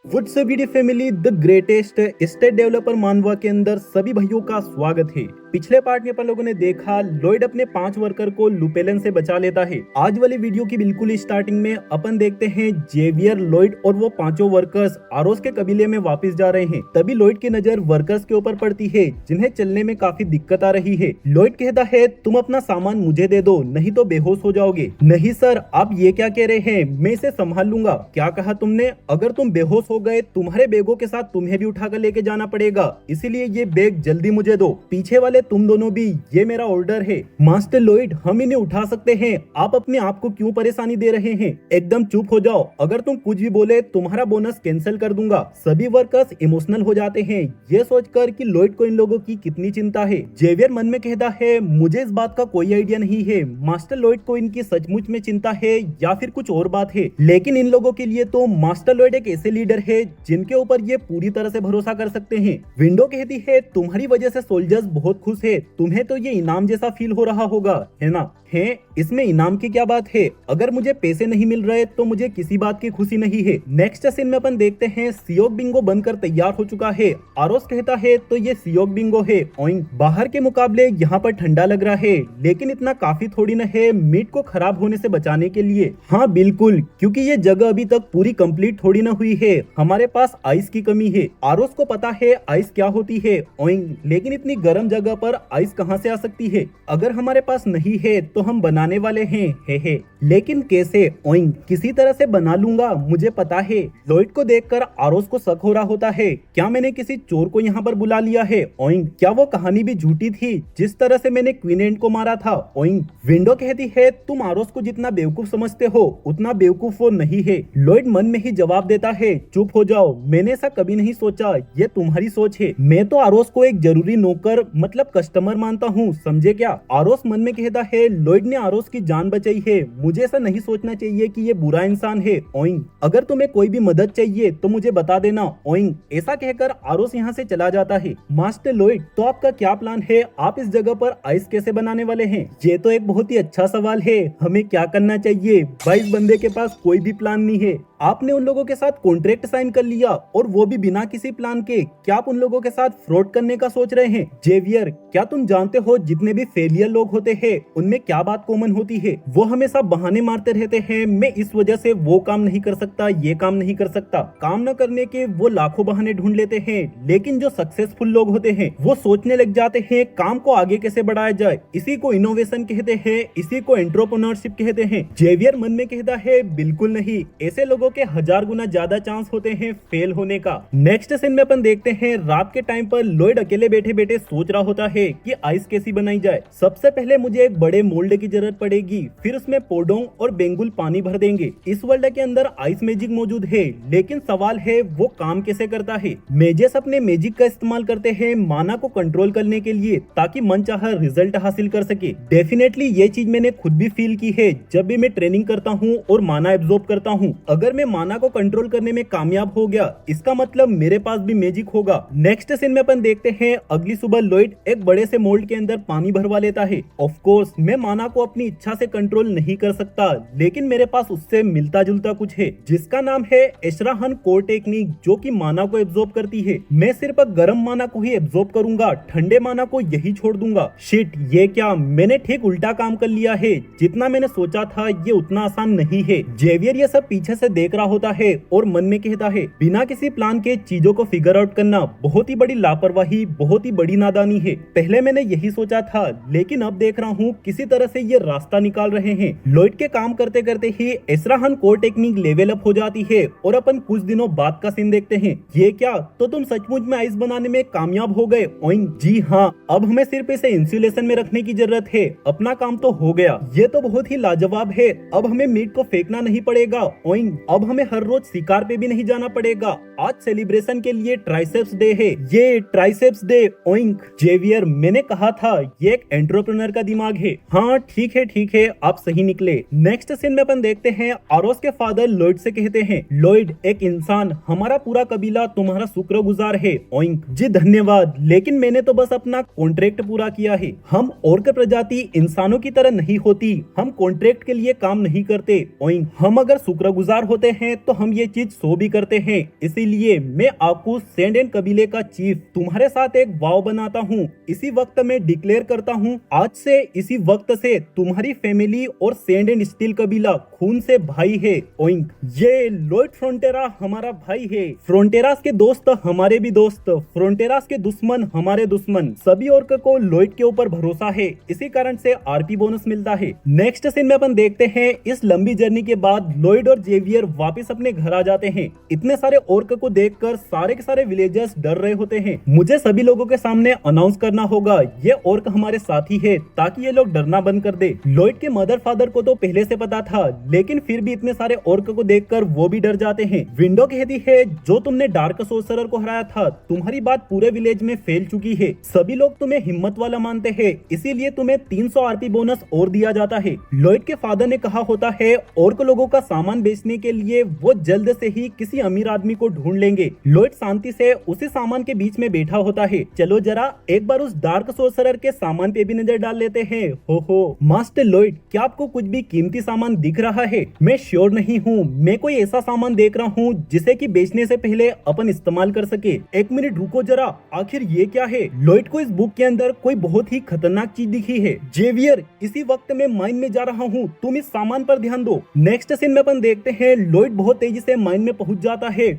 What's up video family, the greatest state developer मानवा के अंदर सभी भाइयों का स्वागत है। पिछले पार्ट में अपन लोगों ने देखा लॉयड अपने 5 वर्कर को लुपेलन से बचा लेता है। आज वाली वीडियो की बिल्कुल स्टार्टिंग में अपन देखते हैं जेवियर, लॉयड और वो पांचों वर्कर्स आरोस के कबीले में वापस जा रहे हैं। तभी लॉयड की नजर वर्कर्स के ऊपर पड़ती है जिन्हें चलने में काफी दिक्कत आ रही है। लॉयड कहता है तुम अपना सामान मुझे दे दो, नहीं तो बेहोश हो जाओगे। नहीं सर, आप ये क्या कह रहे हैं, मैं इसे संभाल लूंगा। क्या कहा तुमने? अगर तुम बेहोश हो गए तुम्हारे बैगों के साथ तुम्हें भी उठाकर लेके जाना पड़ेगा, इसीलिए ये बैग जल्दी मुझे दो। पीछे वाले तुम दोनों भी, ये मेरा ऑर्डर है। मास्टर लॉयड, हम इन्हें उठा सकते हैं, आप अपने आप को क्यों परेशानी दे रहे हैं? एकदम चुप हो जाओ, अगर तुम कुछ भी बोले तुम्हारा बोनस कैंसिल कर दूंगा। सभी वर्कर्स इमोशनल हो जाते हैं ये सोचकर कि लॉयड को इन लोगों की कितनी चिंता है। जेवियर मन में कहता है मुझे इस बात का कोई आइडिया नहीं है मास्टर लॉयड को इनकी सचमुच में चिंता है या फिर कुछ और बात है, लेकिन इन लोगों के लिए तो मास्टर लॉयड एक ऐसे लीडर है जिनके ऊपर ये पूरी तरह से भरोसा कर सकते हैं। विंडो कहती है तुम्हारी वजह से सोल्जर्स बहुत खुश है, तुम्हें तो ये इनाम जैसा फील हो रहा होगा, है ना? है, इसमें इनाम की क्या बात है? अगर मुझे पैसे नहीं मिल रहे तो मुझे किसी बात की खुशी नहीं है। नेक्स्ट सीन में अपन देखते हैं सियोक बिंगो बनकर तैयार हो चुका है। आरोस कहता है तो ये सियोक बिंगो है। ओइंग, बाहर के मुकाबले यहाँ पर ठंडा लग रहा है, लेकिन इतना काफी थोड़ी न है मीट को खराब होने से बचाने के लिए। हाँ बिल्कुल, क्योंकि ये जगह अभी तक पूरी कंप्लीट थोड़ी न हुई है, हमारे पास आइस की कमी है। आरोस को पता है आइस क्या होती है। ओइंग, लेकिन इतनी गर्म जगह पर आइस कहाँ से आ सकती है? अगर हमारे पास नहीं है तो हम बनाने वाले हैं, हे। लेकिन कैसे? ओइंग, किसी तरह से बना लूंगा, मुझे पता है। लॉयड को देखकर आरोस को शक हो रहा होता है, क्या मैंने किसी चोर को यहाँ पर बुला लिया है? ओइंग, क्या वो कहानी भी झूठी थी जिस तरह से मैंने क्वीन एंड को मारा था? ओइंग, विंडो कहती है तुम आरोस को जितना बेवकूफ समझते हो उतना बेवकूफ वो नहीं है। लॉयड मन में ही जवाब देता है चुप हो जाओ, मैंने ऐसा कभी नहीं सोचा, ये तुम्हारी सोच है। मैं तो आरोस को एक जरूरी नौकर मतलब कस्टमर मानता हूँ, समझे क्या? आरोस मन में कहता है लॉयड ने आरोस की जान बचाई है, मुझे ऐसा नहीं सोचना चाहिए कि ये बुरा इंसान है। ओइंग, अगर तुम्हें कोई भी मदद चाहिए तो मुझे बता देना। ओइंग, ऐसा कहकर आरोस यहाँ से चला जाता है। मास्टर लॉयड, तो आपका क्या प्लान है? आप इस जगह पर आइस कैसे बनाने वाले हैं? ये तो एक बहुत ही अच्छा सवाल है, हमें क्या करना चाहिए? 22 बंदे के पास कोई भी प्लान नहीं है। आपने उन लोगों के साथ कॉन्ट्रैक्ट साइन कर लिया और वो भी बिना किसी प्लान के। क्या आप उन लोगों के साथ फ्रॉड करने का सोच रहे हैं? जेवियर, क्या तुम जानते हो जितने भी फेलियर लोग होते हैं उनमें क्या बात कॉमन होती है? वो हमेशा बहाने मारते रहते हैं, मैं इस वजह से वो काम नहीं कर सकता, ये काम नहीं कर सकता। काम न करने के वो लाखों बहाने ढूंढ लेते हैं, लेकिन जो सक्सेसफुल लोग होते हैं वो सोचने लग जाते हैं काम को आगे कैसे बढ़ाया जाए। इसी को इनोवेशन कहते हैं, इसी को एंटरप्रेन्योरशिप कहते हैं। जेवियर मन में कहता है बिल्कुल नहीं, ऐसे लोगों के 1000 गुना ज्यादा चांस होते हैं फेल होने का। नेक्स्ट सीन में अपन देखते हैं रात के टाइम पर लॉयड अकेले बैठे बैठे सोच रहा होता है कि आइस कैसी बनाई जाए। सबसे पहले मुझे एक बड़े मोल्ड की जरूरत पड़ेगी, फिर उसमें पोडोंग और बेंगुल पानी भर देंगे। इस वर्ल्ड के अंदर आइस मैजिक मौजूद है, लेकिन सवाल है वो काम कैसे करता है? मेजेस अपने मैजिक का इस्तेमाल करते हैं माना को कंट्रोल करने के लिए, ताकि मनचाहा रिजल्ट हासिल कर सके। डेफिनेटली ये चीज मैंने खुद भी फील की है जब भी मैं ट्रेनिंग करता हूँ और माना एब्जॉर्ब करता हूँ। अगर मैं माना को कंट्रोल करने में कामयाब हो गया इसका मतलब मेरे पास भी मैजिक होगा। नेक्स्ट सीन में अपन देखते हैं अगली सुबह लॉयड एक बड़े से मोल्ड के अंदर पानी भरवा लेता है। ऑफ कोर्स मैं माना को अपनी इच्छा से कंट्रोल नहीं कर सकता, लेकिन मेरे पास उससे मिलता जुलता कुछ है जिसका नाम है एशराहन कोर टेक्निक, जो कि माना को एब्जॉर्ब करती है। मैं सिर्फ गर्म माना को ही एब्जॉर्ब करूंगा, ठंडे माना को यही छोड़ दूंगा। शिट, ये क्या, मैंने ठीक उल्टा काम कर लिया है। जितना मैंने सोचा था ये उतना आसान नहीं है। जेवियर ये सब पीछे से देख रहा होता है और मन में कहता है बिना किसी प्लान के चीजों को फिगर आउट करना बहुत ही बड़ी लापरवाही, बहुत ही बड़ी नादानी है। पहले मैंने यही सोचा था, लेकिन अब देख रहा हूँ किसी तरह से ये रास्ता निकाल रहे हैं। लॉयड के काम करते करते ही एशराहन कोर टेक्निक लेवल अप हो जाती है और अपन कुछ दिनों बाद का सीन देखते हैं। ये क्या, तो तुम सचमुच में आइस बनाने में कामयाब हो गए? ओइंग, जी हाँ, अब हमें सिर्फ इसे इंसुलेशन में रखने की जरूरत है, अपना काम तो हो गया। ये तो बहुत ही लाजवाब है, अब हमें मीट को फेंकना नहीं पड़ेगा। ओइंग, अब हमें हर रोज शिकार पे भी नहीं जाना पड़ेगा। आज सेलिब्रेशन के लिए ट्राइसेप्स डे है, ये ट्राइसेप्स डे। ओइंक, जेवियर, मैंने कहा था ये एक एंटरप्रेन्योर का दिमाग है। हाँ ठीक है, आप सही निकले। नेक्स्ट सीन में अपन देखते हैं आरोस के फादर लॉयड से कहते हैं लॉयड, एक इंसान, हमारा पूरा कबीला तुम्हारा शुक्रगुजार है। ओइंक, जी धन्यवाद, लेकिन मैंने तो बस अपना कॉन्ट्रैक्ट पूरा किया है। हम ऑर्क प्रजाति इंसानों की तरह नहीं होती, हम कॉन्ट्रैक्ट के लिए काम नहीं करते। ओइंक, हम अगर शुक्रगुजार होते बोलते हैं तो हम ये चीज शो भी करते हैं। इसीलिए मैं आकूस सैंड एंड कबीले का चीफ तुम्हारे साथ एक वाव बनाता हूँ। इसी वक्त में डिक्लेयर करता हूँ, आज से इसी वक्त से तुम्हारी फैमिली और सैंड एंड स्टील कबीला खून से भाई है। ओइंक। ये लॉयड फ्रोंटेरा हमारा भाई है। फ्रोंटेरास के दोस्त हमारे भी दोस्त, फ्रोंटेरास के दुश्मन हमारे दुश्मन। सभी ऑर्क को लॉयड के ऊपर भरोसा है, इसी कारण से आरपी बोनस मिलता है। नेक्स्ट सीन में अपन देखते हैं, इस लंबी जर्नी के बाद लॉयड और जेवियर वापस अपने घर आ जाते हैं। इतने सारे ऑर्क को देखकर सारे के सारे विलेजर्स डर रहे होते हैं। मुझे सभी लोगों के सामने अनाउंस करना होगा, ये ऑर्क हमारे साथी है, ताकि ये लोग डरना बंद कर दे। लॉयड के मदर फादर को तो पहले से पता था, लेकिन फिर भी इतने सारे ऑर्क को देखकर वो भी डर जाते हैं। विंडो कहती है, जो तुमने डार्क सोर्सरर को हराया था, तुम्हारी बात पूरे विलेज में फैल चुकी है। सभी लोग तुम्हें हिम्मत वाला मानते हैं, इसीलिए तुम्हें 300 आरपी बोनस और दिया जाता है। लॉयड के फादर ने कहा होता है, ऑर्क लोगों का सामान बेचने के लिए वो जल्द से ही किसी अमीर आदमी को ढूंढ लेंगे। लॉयड शांति से उसी सामान के बीच में बैठा होता है। चलो जरा एक बार उस डार्क सोर्सरर के सामान पे भी नजर डाल लेते हैं। हो मास्टर लॉयड, क्या आपको कुछ भी कीमती सामान दिख रहा है? मैं श्योर नहीं हूँ, मैं कोई ऐसा सामान देख रहा हूँ जिसे कि बेचने से पहले अपन इस्तेमाल कर सके। एक मिनट रुको जरा, आखिर ये क्या है? लॉयड को इस बुक के अंदर कोई बहुत ही खतरनाक चीज दिखी है। जेवियर, इसी वक्त मैं माइन में जा रहा हूँ, तुम इस सामान पर ध्यान दो। नेक्स्ट सीन में अपन देखते हैं, लॉयड बहुत तेजी से माइन में पहुंच जाता है।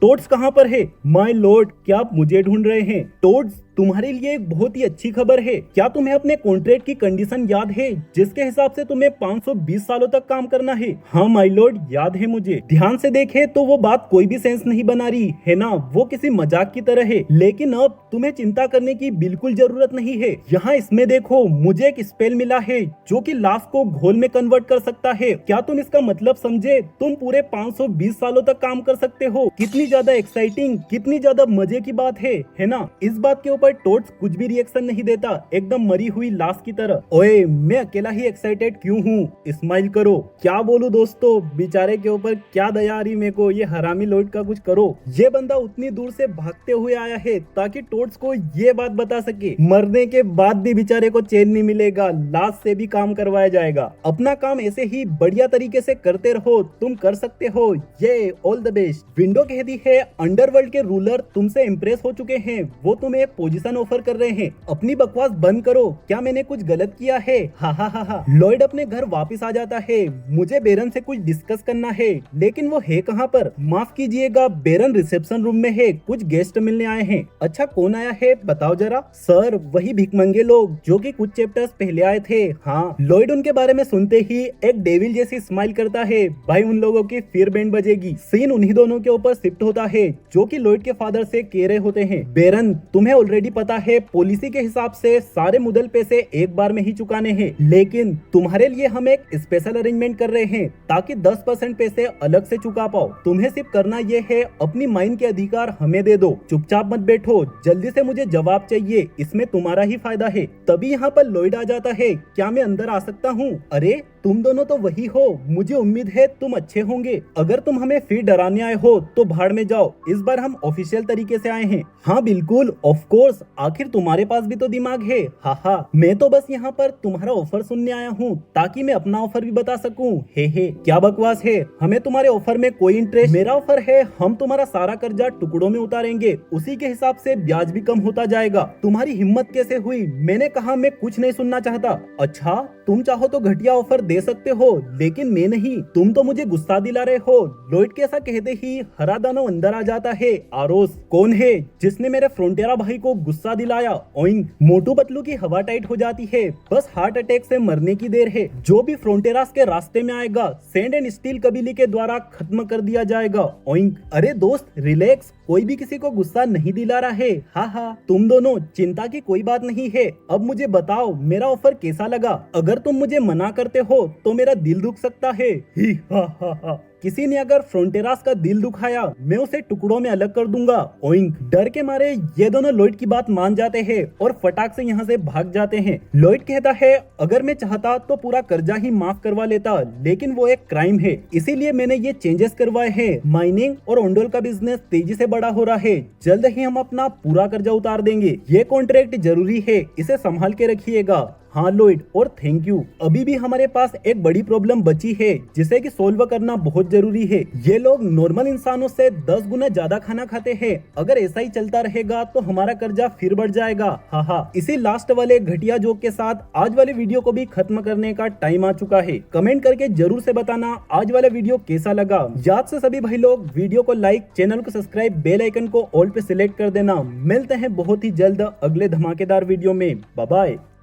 टोड्स कहाँ पर है? माय लॉर्ड, क्या आप मुझे ढूंढ रहे हैं? टोड्स, तुम्हारे लिए एक बहुत ही अच्छी खबर है। क्या तुम्हें अपने कॉन्ट्रैक्ट की कंडीशन याद है, जिसके हिसाब से तुम्हें 520 सालों तक काम करना है? हाँ माय लॉर्ड, याद है मुझे। ध्यान से देखे तो वो बात कोई भी सेंस नहीं बना रही है ना, वो किसी मजाक की तरह है। लेकिन अब तुम्हें चिंता करने की बिल्कुल जरूरत नहीं है। यहाँ इसमें देखो, मुझे एक स्पेल मिला है जो कि लाश को घोल में कन्वर्ट कर सकता है। क्या तुम इसका मतलब समझे? तुम पूरे 520 सालों तक काम कर सकते हो। कितनी ज्यादा एक्साइटिंग, कितनी ज्यादा मजे की बात है ना? इस बात के ऊपर टोड्स कुछ भी रिएक्शन नहीं देता, एकदम मरी हुई लाश की तरह। ओए, मैं अकेला ही एक्साइटेड क्यों हूँ? स्माइल करो। क्या बोलूं दोस्तों, बेचारे के ऊपर क्या दया आ रही मेरे को। ये हरामी लॉयड का कुछ करो। ये बंदा उतनी दूर से भागते हुए आया है ताकि टोड्स को ये बात बता सके। मरने के बाद भी बेचारे को चैन नहीं मिलेगा, लाश से भी काम करवाया जाएगा। अपना काम ऐसे ही बढ़िया तरीके से करते रहो, तुम कर सकते हो। ये ऑल द बेस्ट। विंडो कहती है, अंडरवर्ल्ड के रूलर तुमसे इम्प्रेस हो चुके हैं, वो तुम्हें एक पोजीशन ऑफर कर रहे हैं। अपनी बकवास बंद करो, क्या मैंने कुछ गलत किया है? हा। लॉयड अपने घर वापस आ जाता है। मुझे बेरन से कुछ डिस्कस करना है, लेकिन वो है कहाँ पर? माफ कीजिएगा, बेरन रिसेप्शन रूम में है, कुछ गेस्ट मिलने आए हैं। अच्छा, कौन आया है बताओ जरा। सर, वही भिखमंगे लोग जो कि कुछ चैप्टर्स पहले आए थे। हाँ। लॉयड उनके बारे में सुनते ही एक डेविल जैसी स्माइल करता है। भाई, उन लोगों की फिर बैंड बजेगी। सीन उन्हीं दोनों के ऊपर शिफ्ट होता है जो कि लॉयड के फादर से कह रहे होते हैं, बेरन, तुम्हें ऑलरेडी पता है पॉलिसी के हिसाब से सारे मुदल पैसे एक बार में ही चुकाने हैं, लेकिन तुम्हारे लिए हम एक स्पेशल अरेंजमेंट कर रहे हैं ताकि 10% पैसे अलग से चुका पाओ। तुम्हें सिर्फ करना ये है, अपनी माइन के अधिकार हमें दे दो। चुपचाप मत बैठो, जल्दी से मुझे जवाब चाहिए, इसमें तुम्हारा ही फायदा है। तभी यहाँ पर लॉयड आ जाता है। क्या मैं अंदर आ सकता हूँ? अरे, तुम दोनों तो वही हो, मुझे उम्मीद है तुम अच्छे होंगे। अगर तुम हमें फिर डराने आए हो तो भाड़ में जाओ, इस बार हम ऑफिशियल तरीके से आए हैं। हाँ बिल्कुल, ऑफ कोर्स, आखिर तुम्हारे पास भी तो दिमाग है। हा, मैं तो बस यहाँ पर तुम्हारा ऑफर सुनने आया हूँ ताकि मैं अपना ऑफर भी बता सकूँ। हे, क्या बकवास है, हमें तुम्हारे ऑफर में कोई इंटरेस्ट। मेरा ऑफर है, हम तुम्हारा सारा कर्जा टुकड़ों में उतारेंगे, उसी के हिसाब से ब्याज भी कम होता जाएगा। तुम्हारी हिम्मत कैसे हुई? मैंने कहा मैं कुछ नहीं सुनना चाहता। अच्छा, तुम चाहो तो घटिया ऑफर दे सकते हो, लेकिन मैं नहीं। तुम तो मुझे गुस्सा दिला रहे हो। लॉयड के ऐसा कहते ही हरा दानव अंदर आ जाता है। आरोस, कौन है जिसने मेरे फ्रोंटेरा भाई को गुस्सा दिलाया? ओइंग। मोटू पतलू की हवा टाइट हो जाती है, बस हार्ट अटैक से मरने की देर है। जो भी फ्रोंटेरास के रास्ते में आएगा, सैंड एंड स्टील कबीले के द्वारा खत्म कर दिया जाएगा। ओइंग। अरे दोस्त, रिलैक्स, कोई भी किसी को गुस्सा नहीं दिला रहा है। हा, तुम दोनों चिंता की कोई बात नहीं है। अब मुझे बताओ, मेरा ऑफर कैसा लगा? अगर तुम मुझे मना करते हो तो मेरा दिल दुख सकता है। ही हा। किसी ने अगर फ्रोंटेरास का दिल दुखाया, मैं उसे टुकड़ों में अलग कर दूंगा। ओइंक। डर के मारे ये दोनों लॉयड की बात मान जाते हैं और फटाक से यहाँ से भाग जाते हैं। लॉयड कहता है, अगर मैं चाहता तो पूरा कर्जा ही माफ करवा लेता, लेकिन वो एक क्राइम है, इसीलिए मैंने ये चेंजेस करवाए हैं। माइनिंग और ओंडोल का बिजनेस तेजी से बड़ा हो रहा है, जल्द ही हम अपना पूरा कर्जा उतार देंगे। ये कॉन्ट्रैक्ट जरूरी है, इसे संभाल के रखिएगा। हाँ लॉयड, और थैंक यू। अभी भी हमारे पास एक बड़ी प्रॉब्लम बची है जिसे कि सोल्व करना बहुत बहुत जरूरी है। ये लोग नॉर्मल इंसानों से 10 गुना ज्यादा खाना खाते हैं। अगर ऐसा ही चलता रहेगा तो हमारा कर्जा फिर बढ़ जाएगा। हाँ, इसी लास्ट वाले घटिया जोक के साथ आज वाले वीडियो को भी खत्म करने का टाइम आ चुका है। कमेंट करके जरूर से बताना आज वाला वीडियो कैसा लगा। याद से सभी भाई लोग वीडियो को लाइक, चैनल को सब्सक्राइब, बेल आइकन को ऑल पे सिलेक्ट कर देना। मिलते हैं बहुत ही जल्द अगले धमाकेदार वीडियो में। Bye bye.